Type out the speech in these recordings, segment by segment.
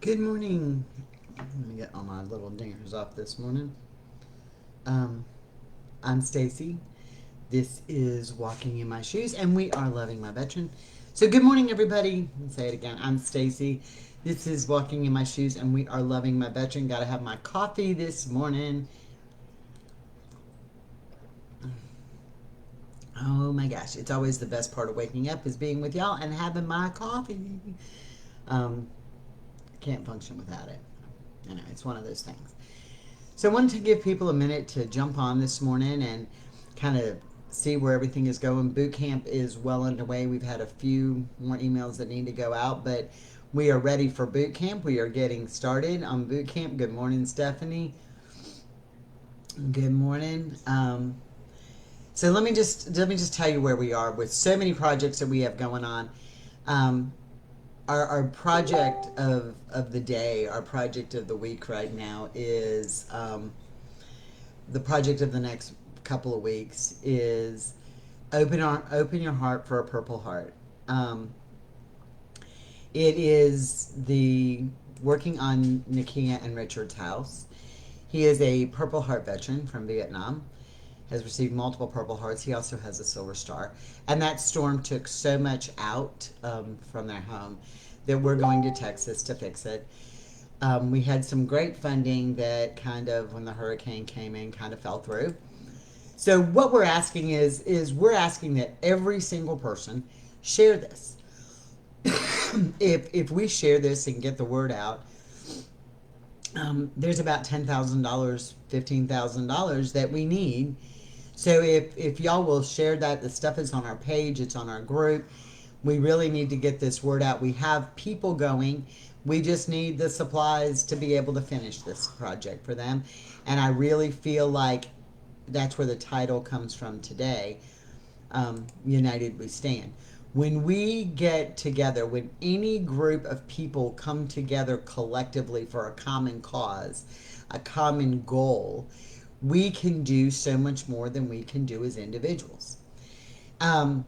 Good morning. Let me get all my little dingers off this morning. Um, I'm Stacy. This is Walking in My Shoes, and we are loving my veteran. So, good morning, everybody. Let's say it again. I'm Stacy. This is Walking in My Shoes, and we are loving my veteran. Got to have my coffee this morning. Oh my gosh, it's always the best part of waking up is being with y'all and having my coffee. Um, can't function without it. I know it's one of those things. So I wanted to give people a minute to jump on this morning and kind of see where everything is going. Boot camp is well underway. We've had a few more emails that need to go out, but we are ready for boot camp. We are getting started on boot camp. Good morning, Stephanie. Good morning. So let me just tell you where we are with so many projects that we have going on. Um, our project of the day, our project of the week right now is the project of the next couple of weeks is open your heart for a purple heart. It is the working on Nakia and Richard's house. He is a Purple Heart veteran from Vietnam, has received multiple Purple Hearts. He also has a Silver Star. And that storm took so much out from their home that we're going to Texas to fix it. We had some great funding that kind of, when the hurricane came in, kind of fell through. So what we're asking is we're asking that every single person share this. If we share this and get the word out, there's about $10,000, $15,000 that we need. So if y'all will share that, the stuff is on our page, it's on our group. We really need to get this word out. We have people going. We just need the supplies to be able to finish this project for them. And I really feel like that's where the title comes from today. United we stand. When we get together, when any group of people come together collectively for a common cause, a common goal, we can do so much more than we can do as individuals. Um,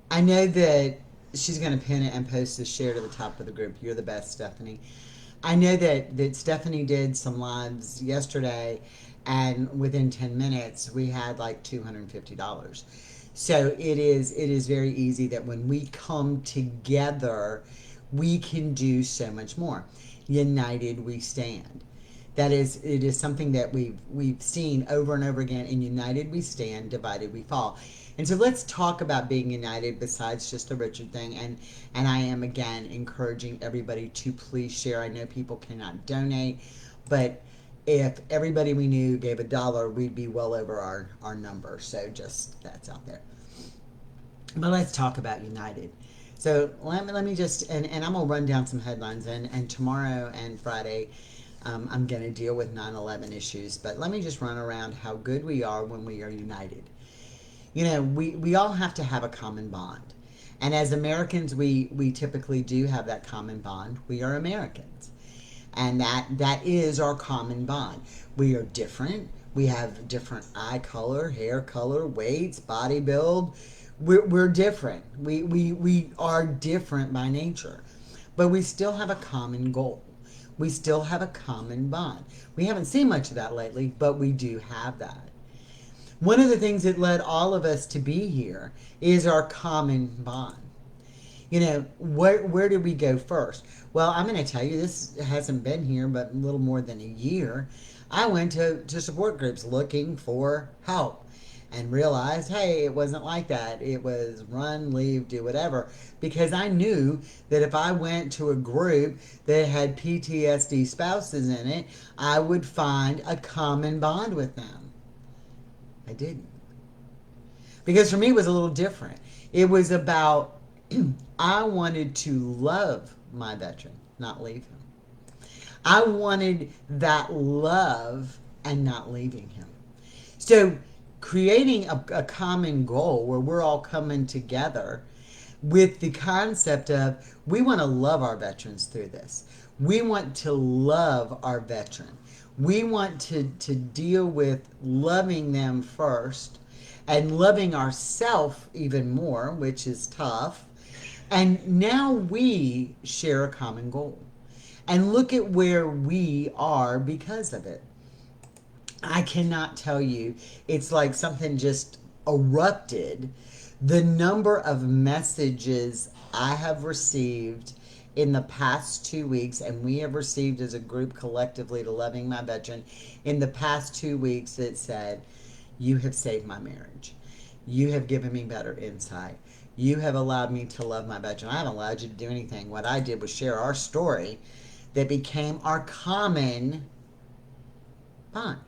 I know that she's going to pin it and post this share to the top of the group. You're the best, Stephanie. I know that Stephanie did some lives yesterday, and within 10 minutes, we had like $250. So it is very easy that when we come together, we can do so much more. United we stand. It is something that we've seen over and over again. In united we stand, divided we fall. And so let's talk about being united besides just the Richard thing. And I am again encouraging everybody to please share. I know people cannot donate, but if everybody we knew gave $1, we'd be well over our number. So just that's out there. But let's talk about United. So let me just, and I'm going to run down some headlines. And tomorrow and Friday, I'm going to deal with 9/11 issues. But let me just run around how good we are when we are united. You know, we all have to have a common bond. And as Americans, we typically do have that common bond. We are Americans. And that is our common bond. We are different. We have different eye color, hair color, weights, body build. We're different. We are different by nature. But we still have a common goal. We still have a common bond. We haven't seen much of that lately, but we do have that. One of the things that led all of us to be here is our common bond. You know, where did we go first? Well, I'm going to tell you, this hasn't been here but a little more than a year. I went to support groups looking for help and realized, hey, it wasn't like that. It was run, leave, do whatever. Because I knew that if I went to a group that had PTSD spouses in it, I would find a common bond with them. I didn't. Because for me, it was a little different. It was about, I wanted to love my veteran, not leave him. I wanted that love and not leaving him. So creating a common goal where we're all coming together with the concept of we want to love our veterans through this. We want to love our veteran. We want to deal with loving them first and loving ourselves even more, which is tough. And now we share a common goal. And look at where we are because of it. I cannot tell you. It's like something just erupted. The number of messages I have received in the past 2 weeks, and we have received as a group collectively to Loving My Veteran in the past 2 weeks that said, "You have saved my marriage. You have given me better insight. You have allowed me to love my veteran. I haven't allowed you to do anything. What I did was share our story that became our common bond.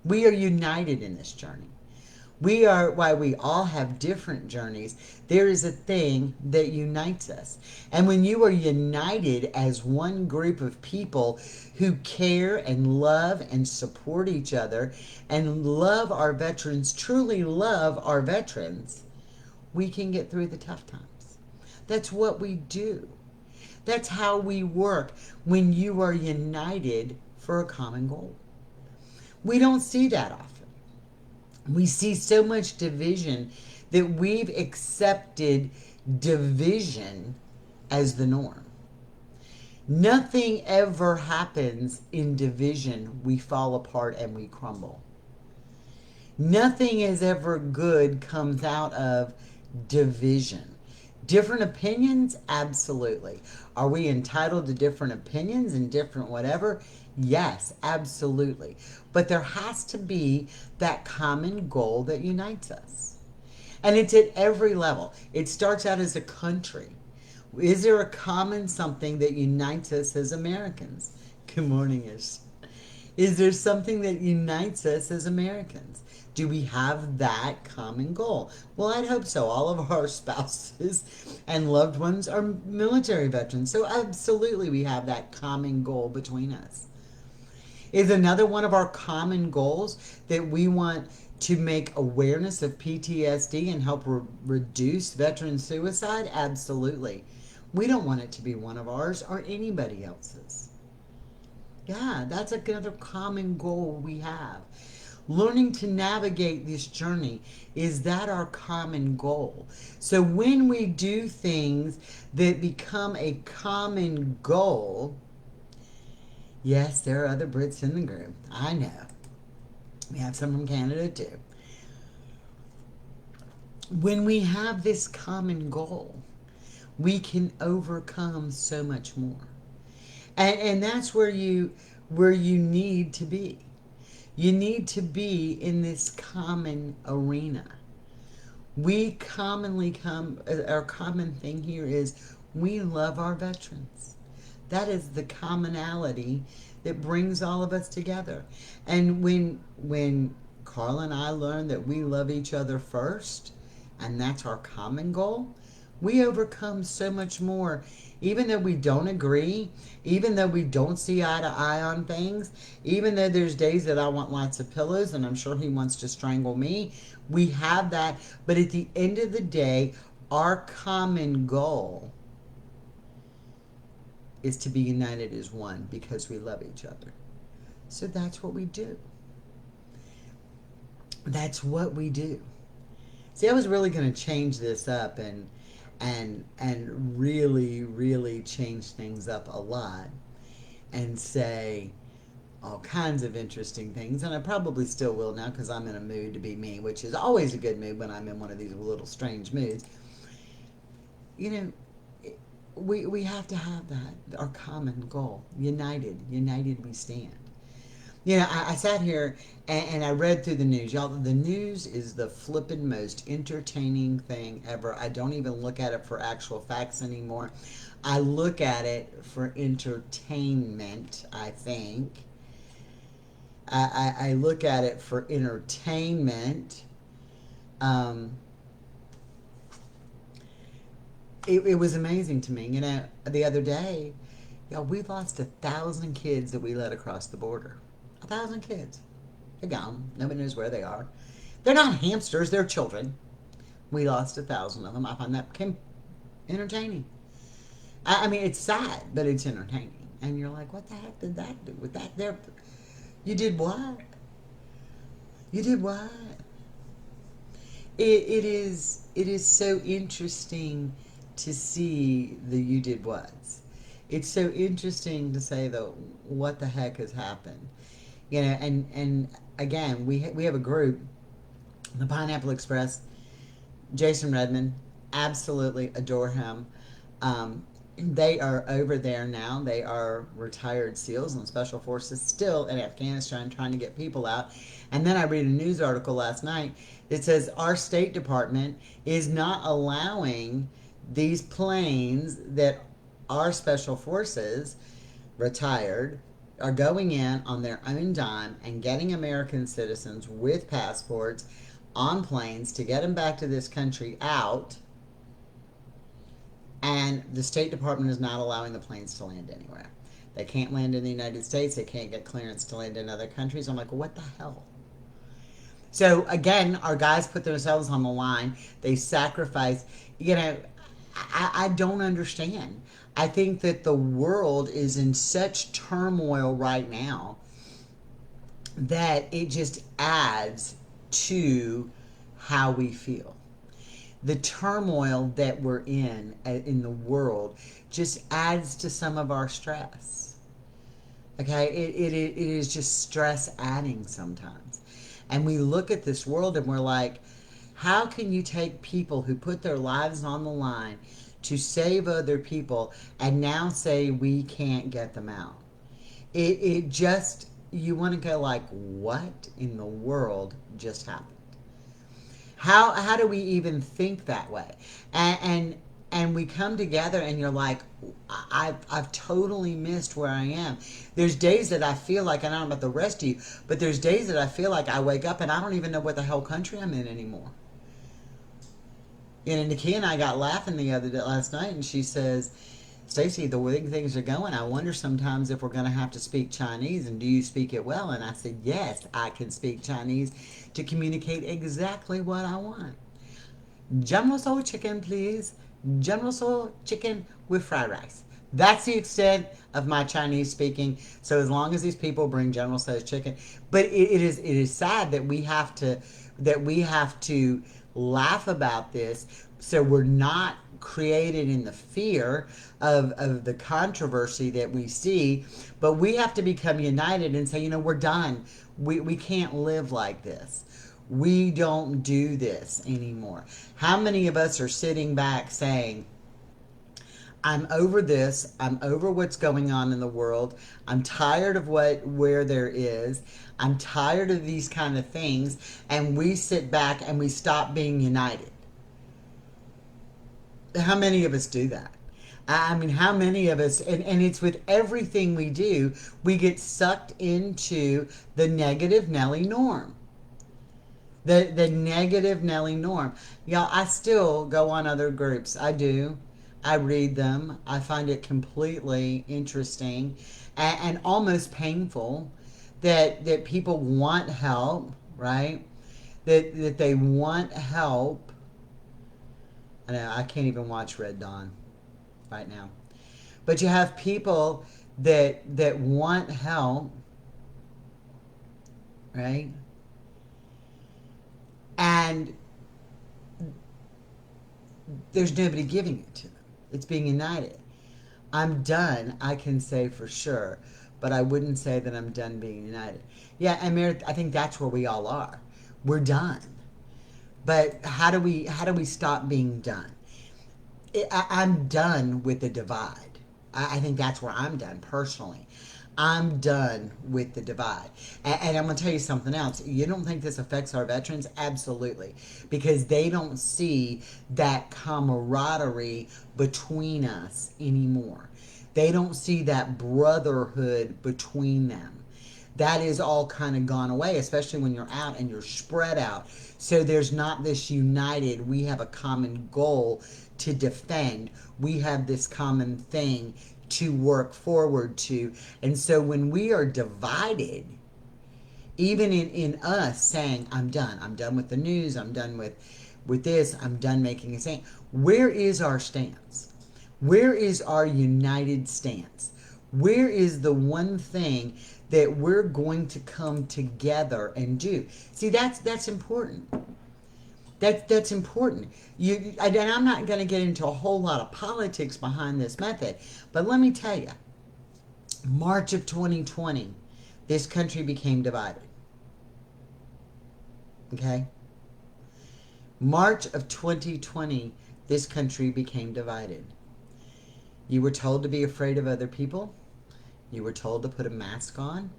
We are united in this journey. We are, while we all have different journeys, there is a thing that unites us. And when you are united as one group of people who care and love and support each other and love our veterans, truly love our veterans, we can get through the tough times. That's what we do. That's how we work when you are united for a common goal. We don't see that often. We see so much division that we've accepted division as the norm. Nothing ever happens in division. We fall apart and we crumble. Nothing is ever good comes out of division. Different opinions? Absolutely. Are we entitled to different opinions and different whatever? Yes, absolutely. But there has to be that common goal that unites us. And it's at every level. It starts out as a country. Is there a common something that unites us as Americans? Good morning, Ish. Is there something that unites us as Americans? Do we have that common goal? Well, I'd hope so. All of our spouses and loved ones are military veterans. So absolutely we have that common goal between us. Is another one of our common goals that we want to make awareness of PTSD and help reduce veteran suicide? Absolutely. We don't want it to be one of ours or anybody else's. Yeah, that's another common goal we have. Learning to navigate this journey, is that our common goal? So when we do things that become a common goal, yes, there are other Brits in the group. I know. We have some from Canada too. When we have this common goal, we can overcome so much more. And that's where you need to be. You need to be in this common arena. We commonly come, our common thing here is we love our veterans. That is the commonality that brings all of us together. And when Carla and I learned that we love each other first, and that's our common goal, we overcome so much more. Even though we don't agree, even though we don't see eye to eye on things, even though there's days that I want lots of pillows and I'm sure he wants to strangle me, we have that. But at the end of the day, our common goal is to be united as one because we love each other. So that's what we do. That's what we do. See, I was really going to change this up and really change things up a lot and say all kinds of interesting things, and I probably still will now because I'm in a mood to be me, which is always a good mood when I'm in one of these little strange moods. You know, we have to have that, our common goal. United we stand. You know, I sat here and I read through the news. Y'all, the news is the flippin' most entertaining thing ever. I don't even look at it for actual facts anymore. I look at it for entertainment, I think. I look at it for entertainment. It was amazing to me. You know, the other day, y'all, we lost 1,000 kids that we let across the border. 1,000 kids. They're gone. Nobody knows where they are. They're not hamsters. They're children. We lost 1,000 of them. I find that entertaining. I mean, it's sad, but it's entertaining. And you're like, what the heck did that do with that? There, you did what? You did what? It is so interesting to see the you did whats. It's so interesting to say though, what the heck has happened? You know, and again, we have a group, the Pineapple Express. Jason Redman, absolutely adore him. They are over there now. They are retired SEALs and Special Forces still in Afghanistan trying to get people out. And then I read a news article last night that says our State Department is not allowing these planes that our Special Forces, retired, are going in on their own dime and getting American citizens with passports on planes to get them back to this country out, and the State Department is not allowing the planes to land anywhere. They can't land in the United States. They can't get clearance to land in other countries. I'm like, well, what the hell? So again, our guys put themselves on the line. They sacrifice. You know, I don't understand. I think that the world is in such turmoil right now that it just adds to how we feel. The turmoil that we're in the world just adds to some of our stress. Okay, it is just stress adding sometimes. And we look at this world and we're like, how can you take people who put their lives on the line to save other people and now say we can't get them out? It just, you want to go like, what in the world just happened? How do we even think that way? And we come together and you're like, I've totally missed where I am. There's days that I feel like, and I don't know about the rest of you, but there's days that I feel like I wake up and I don't even know what the hell country I'm in anymore. And Nikki and I got laughing last night, and she says, Stacy, the way things are going, I wonder sometimes if we're going to have to speak Chinese, and do you speak it well? And I said, yes, I can speak Chinese to communicate exactly what I want. General Tso chicken, please. General Tso chicken with fried rice. That's the extent of my Chinese speaking. So as long as these people bring General Tso's chicken, but it is sad that we have to laugh about this, so we're not created in the fear of the controversy that we see, but we have to become united and say, you know, we're done. We can't live like this. We don't do this anymore. How many of us are sitting back saying, I'm over this. I'm over what's going on in the world. I'm tired of where there is. I'm tired of these kind of things. And we sit back and we stop being united. How many of us do that? I mean, how many of us, and it's with everything we do, we get sucked into the negative Nelly norm. The negative Nelly norm. Y'all, I still go on other groups. I do. I read them. I find it completely interesting and almost painful that people want help, right? That they want help. I know, I can't even watch Red Dawn right now. But you have people that want help, right? And there's nobody giving it to them. It's being united. I'm done, I can say for sure, but I wouldn't say that I'm done being united. Yeah, and Meredith, I think that's where we all are. We're done. But how do we stop being done? I'm done with the divide. I think that's where I'm done personally. I'm done with the divide. And I'm going to tell you something else. You don't think this affects our veterans? Absolutely. Because they don't see that camaraderie between us anymore. They don't see that brotherhood between them. That is all kind of gone away, especially when you're out and you're spread out. So there's not this united, we have a common goal to defend. We have this common thing to work forward to. And so when we are divided, even in us saying, I'm done with the news, I'm done with this, I'm done making a stand. Where is our stance? Where is our united stance? Where is the one thing that we're going to come together and do? See, that's important. That's important. And I'm not going to get into a whole lot of politics behind this method, but let me tell you, March of 2020, this country became divided. Okay? March of 2020, this country became divided. You were told to be afraid of other people. You were told to put a mask on.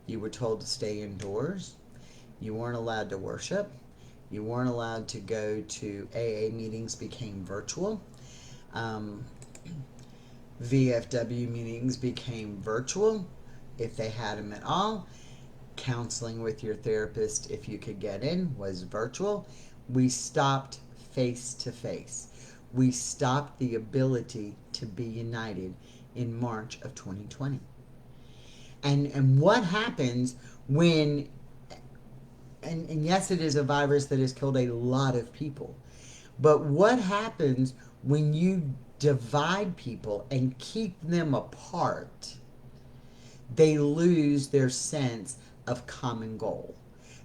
You were told to stay indoors. You weren't allowed to worship. You weren't allowed to go to AA meetings, became virtual. VFW meetings became virtual, if they had them at all. Counseling with your therapist, if you could get in, was virtual. We stopped face to face. We stopped the ability to be united in March of 2020. And what happens when, and yes, it is a virus that has killed a lot of people, but what happens when you divide people and keep them apart? They lose their sense of common goal.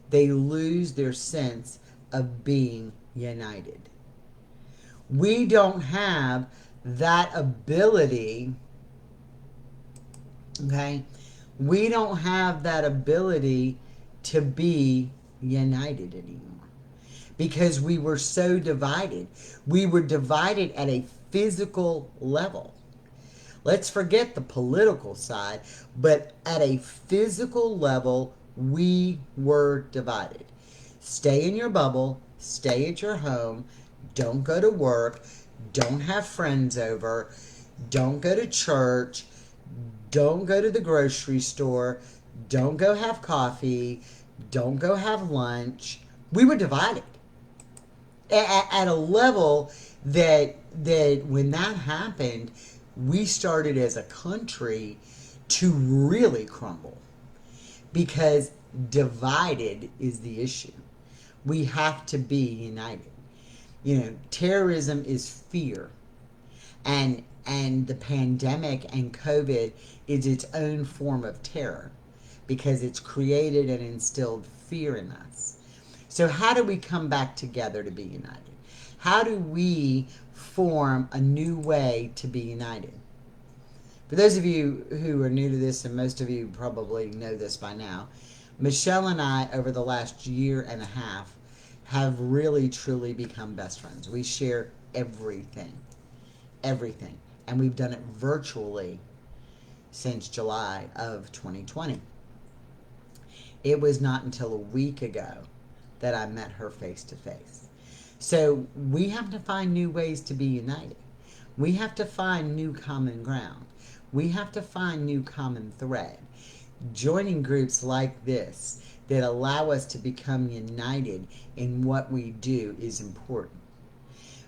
They lose their sense of being united. We don't have that ability, okay? We don't have that ability to be united anymore because we were so divided. We were divided at a physical level. Let's forget the political side, but at a physical level, we were divided. Stay in your bubble, stay at your home, don't go to work, don't have friends over, don't go to church, don't go to the grocery store, don't go have coffee, don't go have lunch. We were divided at a level that when that happened, we started as a country to really crumble because divided is the issue. We have to be united. You know, terrorism is fear, and the pandemic and COVID is its own form of terror because it's created and instilled fear in us. So how do we come back together to be united? How do we form a new way to be united? For those of you who are new to this, and most of you probably know this by now, Michelle and I, over the last year and a half, have really truly become best friends. We share everything. Everything. And we've done it virtually since July of 2020. It was not until a week ago that I met her face to face. So we have to find new ways to be united. We have to find new common ground. We have to find new common thread. Joining groups like this that allow us to become united in what we do is important.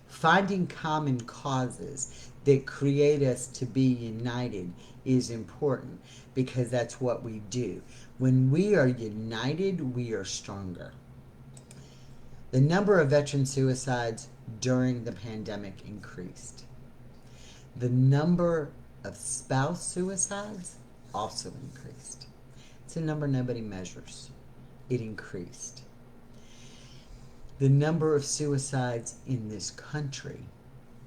Finding common causes that create us to be united is important because that's what we do. When we are united, we are stronger. The number of veteran suicides during the pandemic increased. The number of spouse suicides also increased. It's a number nobody measures. It increased. The number of suicides in this country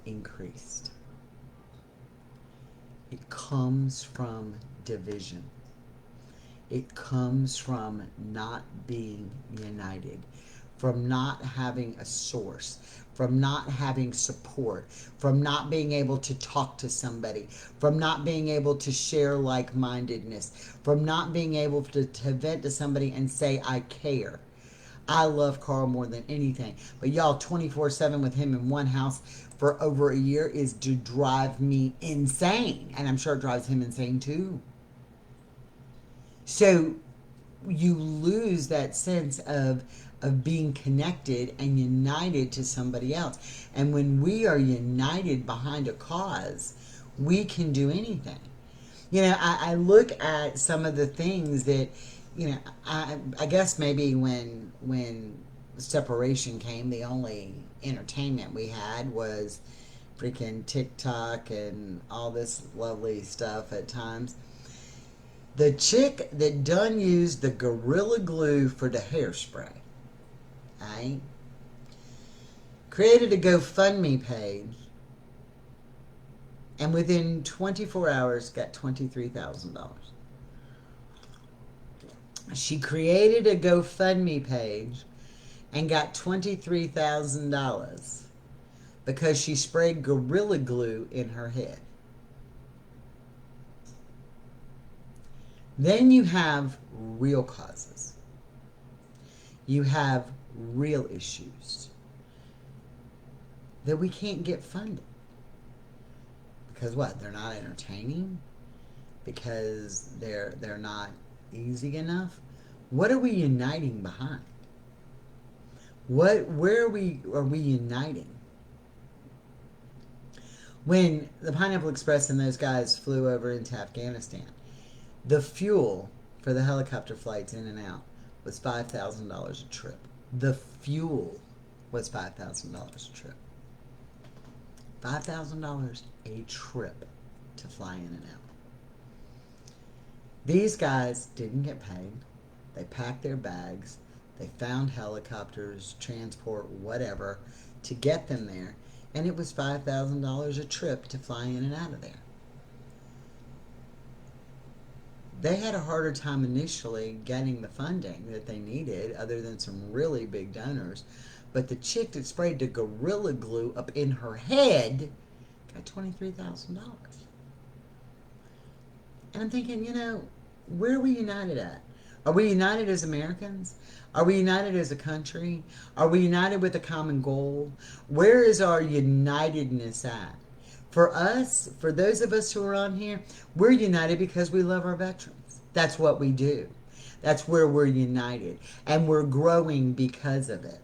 increased. It comes from division. It comes from not being united, from not having a source, from not having support, from not being able to talk to somebody, from not being able to share like-mindedness, from not being able to vent to somebody and say, I care. I love Carl more than anything. But y'all, 24/7 with him in one house for over a year is to drive me insane. And I'm sure it drives him insane too. So you lose that sense of being connected and united to somebody else. And when we are united behind a cause, we can do anything. You know, I look at some of the things that, you know, I guess maybe when separation came, the only entertainment we had was freaking TikTok and all this lovely stuff at times. The chick that done used the Gorilla Glue for the hairspray, right? created a GoFundMe page, and within 24 hours got $23,000. She created a GoFundMe page and got $23,000 because she sprayed Gorilla Glue in her head. Then you have real causes. You have real issues that we can't get funded. Because what? They're not entertaining? Because they're not easy enough? What are we uniting behind? Where are we uniting? When the Pineapple Express and those guys flew over into Afghanistan, the fuel for the helicopter flights in and out was $5,000 a trip. The fuel was $5,000 a trip. $5,000 a trip to fly in and out. These guys didn't get paid. They packed their bags. They found helicopters, transport, whatever, to get them there. And it was $5,000 a trip to fly in and out of there. They had a harder time initially getting the funding that they needed, other than some really big donors. But the chick that sprayed the Gorilla Glue up in her head got $23,000. And I'm thinking, where are we united at? Are we united as Americans? Are we united as a country? Are we united with a common goal? Where is our unitedness at? For us, for those of us who are on here, we're united because we love our veterans. That's what we do. That's where we're united. And we're growing because of it.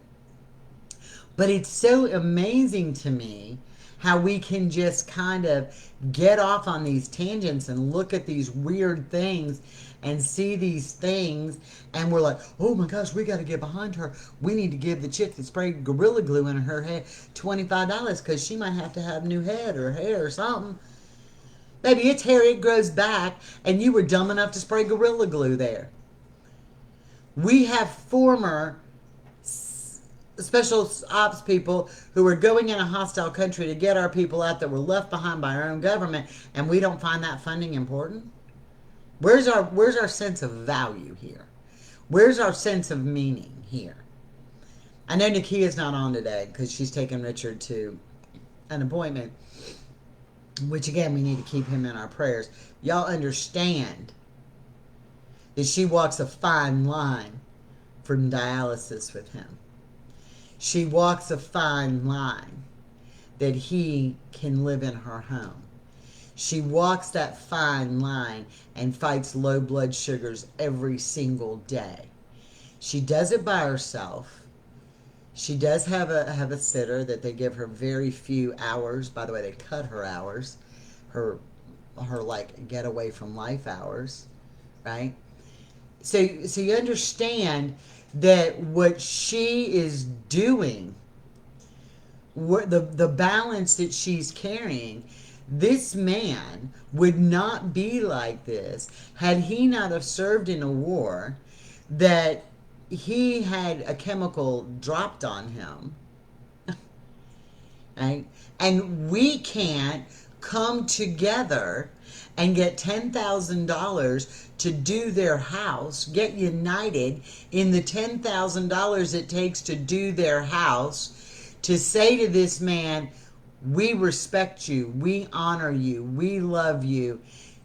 But it's so amazing to me how we can just kind of get off on these tangents and look at these weird things and see these things, and we're like, oh my gosh, we got to get behind her. We need to give the chick that sprayed Gorilla Glue in her head $25 because she might have to have new head or hair or something. Baby, it's hair, it grows back, and you were dumb enough to spray Gorilla Glue there. We have former special ops people who are going in a hostile country to get our people out that were left behind by our own government, and we don't find that funding important? Where's our sense of value here? Where's our sense of meaning here? I know Nakia's not on today because she's taking Richard to an appointment, which again, we need to keep him in our prayers. Y'all understand that she walks a fine line from dialysis with him. She walks a fine line that he can live in her home. She walks that fine line and fights low blood sugars every single day. She does it by herself. She does have a sitter that they give her very few hours. By the way, they cut her hours, her like get away from life hours, right? So you understand that what she is doing, the balance that she's carrying, this man would not be like this had he not have served in a war that he had a chemical dropped on him. Right? And we can't come together and get $10,000 to do their house, get united in the $10,000 it takes to do their house, to say to this man, we respect you, we honor you, we love you,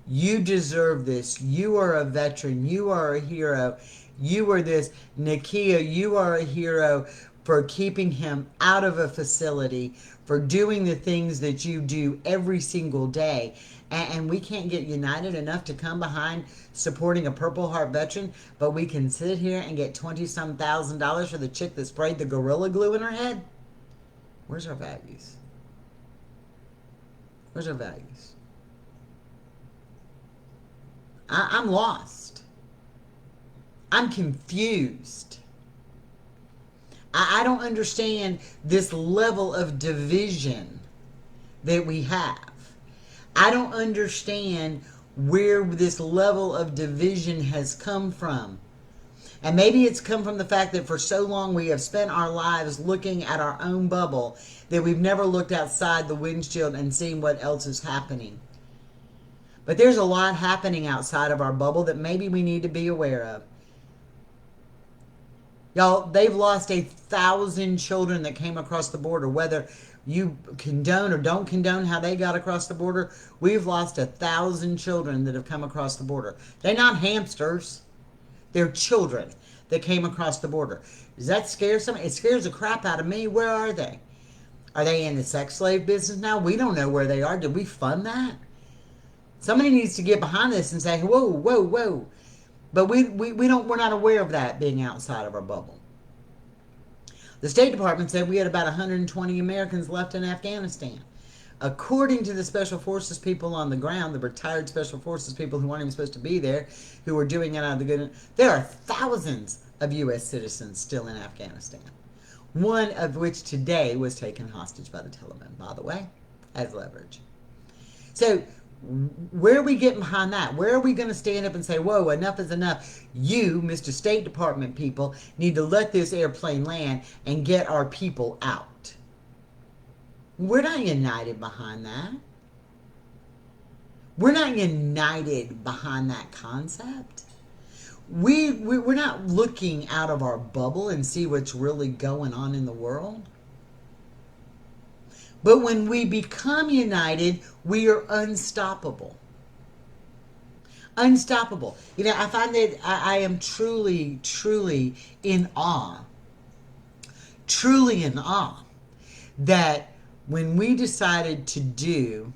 you deserve this, you are a veteran, you are a hero, you are this. Nakia, you are a hero for keeping him out of a facility, for doing the things that you do every single day. And we can't get united enough to come behind supporting a Purple Heart veteran, but we can sit here and get $20-some thousand for the chick that sprayed the Gorilla Glue in her head? Where's our values? Where's our values? I'm lost. I'm confused. I don't understand this level of division that we have. I don't understand where this level of division has come from. And maybe it's come from the fact that for so long we have spent our lives looking at our own bubble that we've never looked outside the windshield and seen what else is happening. But there's a lot happening outside of our bubble that maybe we need to be aware of. Y'all, they've lost 1,000 children that came across the border. Whether you condone or don't condone how they got across the border, we've lost 1,000 children that have come across the border. They're not hamsters. They're children that came across the border. Does that scare somebody? It scares the crap out of me. Where are they? Are they in the sex slave business now? We don't know where they are. Did we fund that? Somebody needs to get behind this and say, whoa, whoa, whoa. But we're not aware of that being outside of our bubble. The State Department said we had about 120 Americans left in Afghanistan. According to the Special Forces people on the ground, the retired Special Forces people who weren't even supposed to be there, who were doing it out of the good, there are thousands of U.S. citizens still in Afghanistan. One of which today was taken hostage by the Taliban, by the way, as leverage. So where are we getting behind that? Where are we going to stand up and say, whoa, enough is enough? You, Mr. State Department people, need to let this airplane land and get our people out. We're not united behind that. We're not united behind that concept. We're not looking out of our bubble and see what's really going on in the world. But when we become united, we are unstoppable. Unstoppable. You know, I find that I am truly, truly in awe. Truly in awe that when we decided to do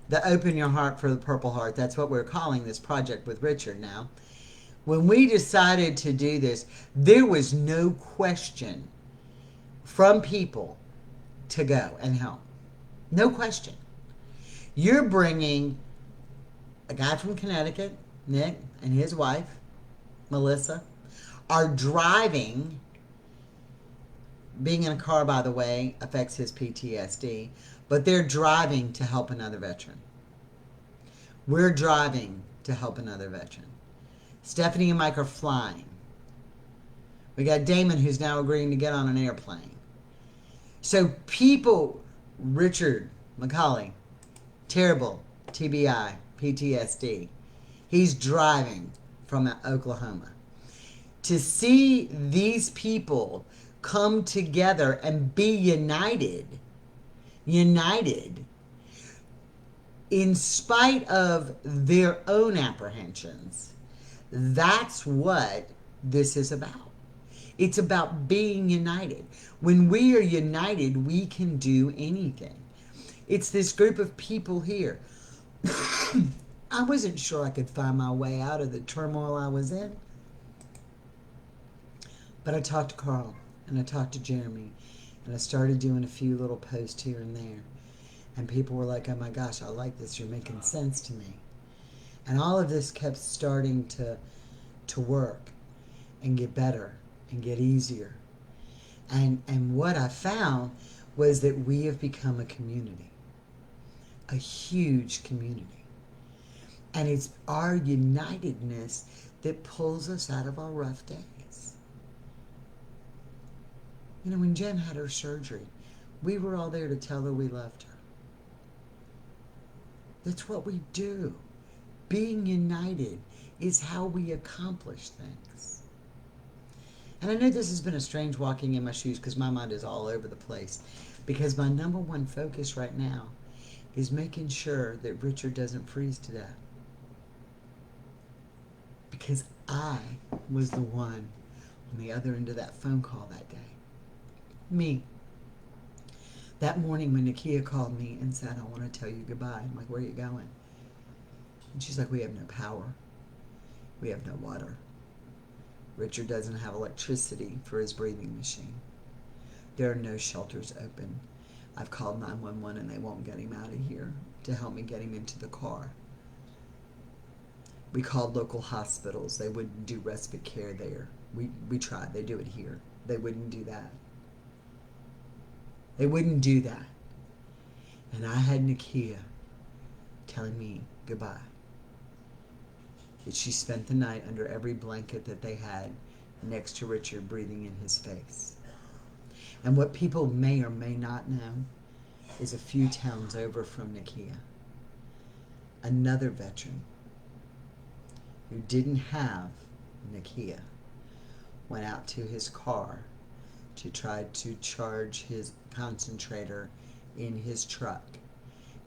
the Open Your Heart for the Purple Heart, that's what we're calling this project with Richard now. When we decided to do this, there was no question from people to go and help. No question. You're bringing a guy from Connecticut, Nick, and his wife, Melissa, are driving. Being in a car, by the way, affects his PTSD, but they're driving to help another veteran. We're driving to help another veteran. Stephanie and Mike are flying. We got Damon, who's now agreeing to get on an airplane. So people, Richard McCauley, terrible TBI, PTSD. He's driving from Oklahoma. To see these people come together and be united, in spite of their own apprehensions, that's what this is about. It's about being united. When we are united, we can do anything. It's this group of people here. I wasn't sure I could find my way out of the turmoil I was in. But I talked to Carl and I talked to Jeremy and I started doing a few little posts here and there. And people were like, oh my gosh, I like this. You're making sense to me. And all of this kept starting to work and get better and get easier. And what I found was that we have become a community, a huge community. And it's our unitedness that pulls us out of our rough days. You know, when Jen had her surgery, we were all there to tell her we loved her. That's what we do. Being united is how we accomplish things. And I know this has been a strange walking in my shoes because my mind is all over the place. Because my number one focus right now is making sure that Richard doesn't freeze to death. Because I was the one on the other end of that phone call that day. Me. That morning when Nakia called me and said, I want to tell you goodbye. I'm like, where are you going? And she's like, we have no power. We have no water. Richard doesn't have electricity for his breathing machine. There are no shelters open. I've called 911 and they won't get him out of here to help me get him into the car. We called local hospitals. They wouldn't do respite care there. We tried. They do it here. They wouldn't do that. They wouldn't do that. And I had Nakia telling me goodbye. That she spent the night under every blanket that they had next to Richard breathing in his face. And what people may or may not know is a few towns over from Nakia, another veteran who didn't have Nakia went out to his car to try to charge his concentrator in his truck,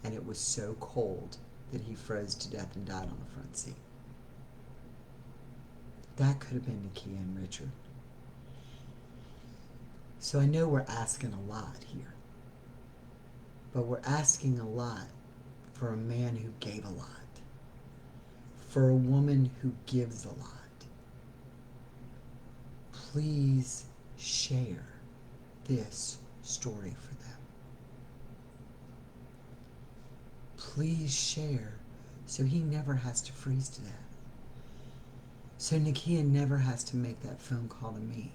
and it was so cold that he froze to death and died on the front seat. That could have been Nakia and Richard. So I know we're asking a lot here, but we're asking a lot for a man who gave a lot, for a woman who gives a lot. Please share this story for them. Please share so he never has to freeze to death. So Nakia never has to make that phone call to me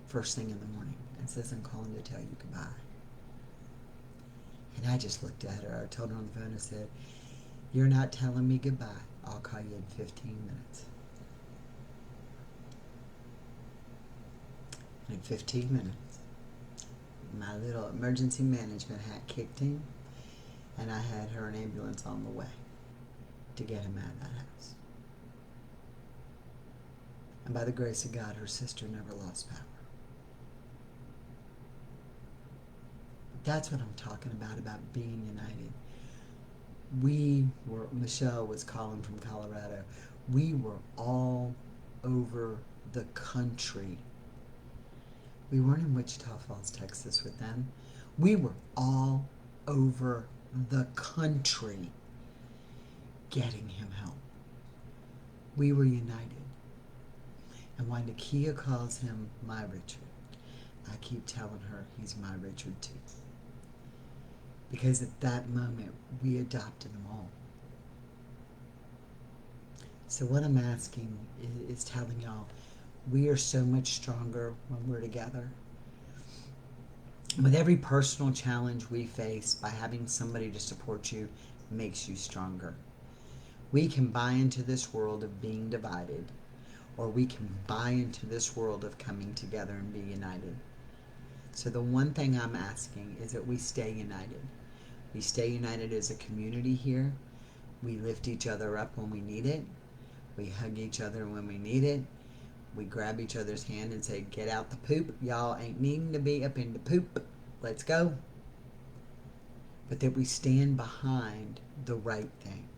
first thing in the morning and says, I'm calling to tell you goodbye. And I just looked at her. I told her on the phone, I said, you're not telling me goodbye. I'll call you in 15 minutes. And in 15 minutes, my little emergency management hat kicked in, and I had her an ambulance on the way to get him out of that house. And by the grace of God, her sister never lost power. That's what I'm talking about being united. Michelle was calling from Colorado. We were all over the country. We weren't in Wichita Falls, Texas with them. We were all over the country getting him help. We were united. And when Nakia calls him my Richard, I keep telling her he's my Richard too. Because at that moment, we adopted them all. So what I'm asking is telling y'all, we are so much stronger when we're together. With every personal challenge we face, by having somebody to support you makes you stronger. We can buy into this world of being divided, or we can buy into this world of coming together and be united. So the one thing I'm asking is that we stay united. We stay united as a community here. We lift each other up when we need it. We hug each other when we need it. We grab each other's hand and say, get out the poop. Y'all ain't needing to be up in the poop. Let's go. But that we stand behind the right thing.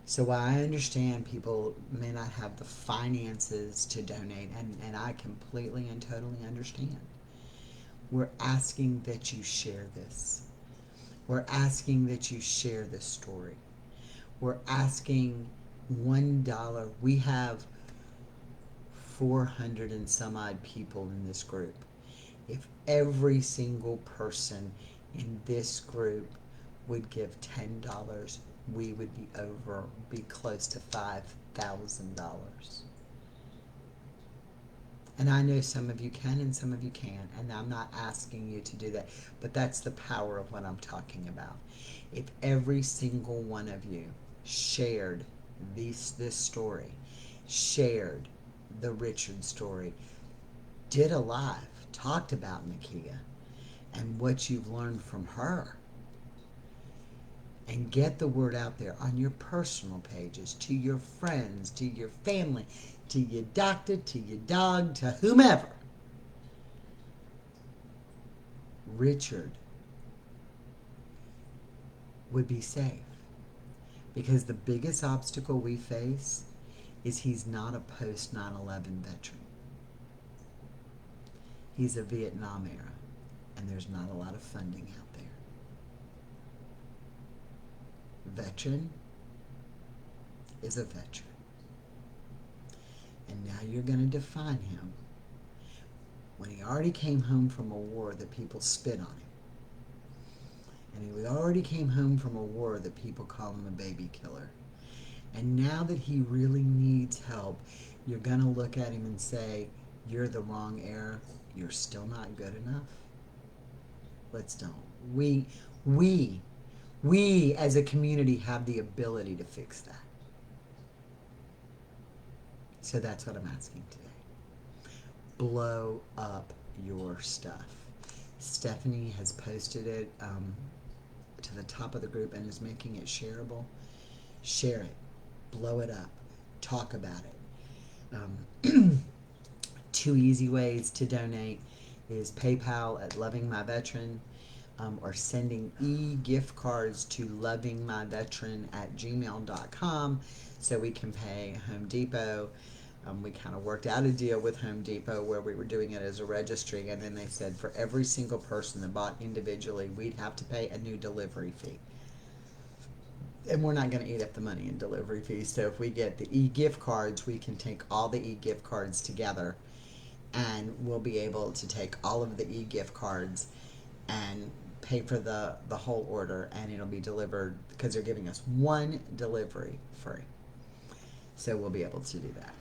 So I understand people may not have the finances to donate, and I completely and totally understand. We're asking that you share this. We're asking that you share this story. We're asking $1. We have 400 and some odd people in this group. If every single person in this group would give $10, we would be close to $5,000. And I know some of you can and some of you can't, and I'm not asking you to do that, but that's the power of what I'm talking about. If every single one of you shared this story, shared the Richard story, did a live, talked about Nakia and what you've learned from her, and get the word out there on your personal pages, to your friends, to your family, to your doctor, to your dog, to whomever. Richard would be safe. Because the biggest obstacle we face is he's not a post 9/11 veteran. He's a Vietnam era, and there's not a lot of funding out there. Veteran is a veteran. And now you're going to define him when he already came home from a war that people spit on him. And he already came home from a war that people call him a baby killer. And now that he really needs help, you're going to look at him and say, you're the wrong era. You're still not good enough. Let's don't. We as a community have the ability to fix that. So that's what I'm asking today. Blow up your stuff. Stephanie has posted it to the top of the group and is making it shareable. Share it. Blow it up. Talk about it. Two easy ways to donate is PayPal at Loving My Veteran, or sending e-gift cards to lovingmyveteran@gmail.com so we can pay Home Depot. We kind of worked out a deal with Home Depot where we were doing it as a registry, and then they said for every single person that bought individually, we'd have to pay a new delivery fee. And we're not going to eat up the money in delivery fees. So if we get the e-gift cards, we can take all the e-gift cards together, and we'll be able to take all of the e-gift cards and pay for the whole order, and it'll be delivered because they're giving us one delivery free. So we'll be able to do that.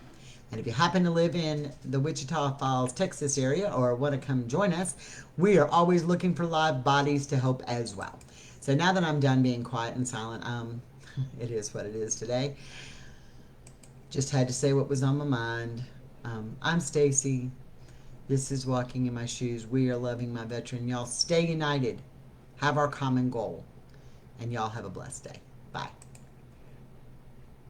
And if you happen to live in the Wichita Falls, Texas area, or want to come join us, we are always looking for live bodies to help as well. So now that I'm done being quiet and silent, it is what it is today. Just had to say what was on my mind. I'm Stacy. This is Walking in My Shoes. We are Loving My Veteran. Y'all stay united. Have our common goal. And y'all have a blessed day. Bye.